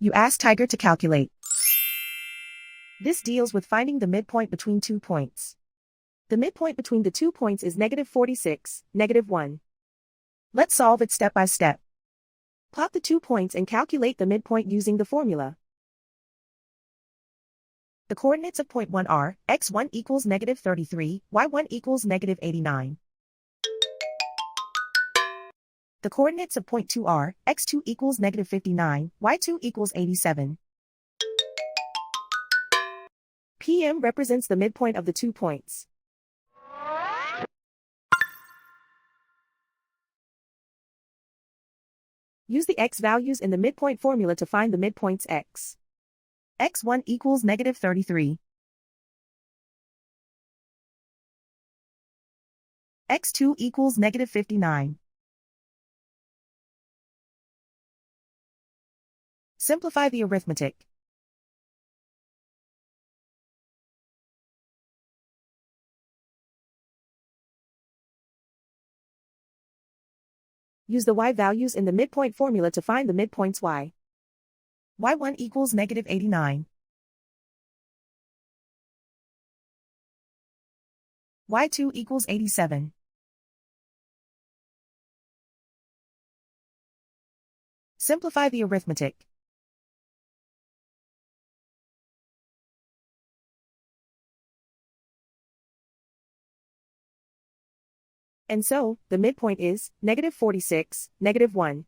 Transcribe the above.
You ask Tiger to calculate. This deals with finding the midpoint between 2 points. The midpoint between the 2 points is -46, -1. Let's solve it step by step. Plot the 2 points and calculate the midpoint using the formula. The coordinates of point 1 are, x1 equals -33, y1 equals -89. The coordinates of point 2 are, x2 equals -59, y2 equals 87. PM represents the midpoint of the 2 points. Use the x values in the midpoint formula to find the midpoints x. x1 equals -33. x2 equals -59. Simplify the arithmetic. Use the y values in the midpoint formula to find the midpoints y. y1 equals -89. y2 equals 87. Simplify the arithmetic. And so, the midpoint is -46, -1.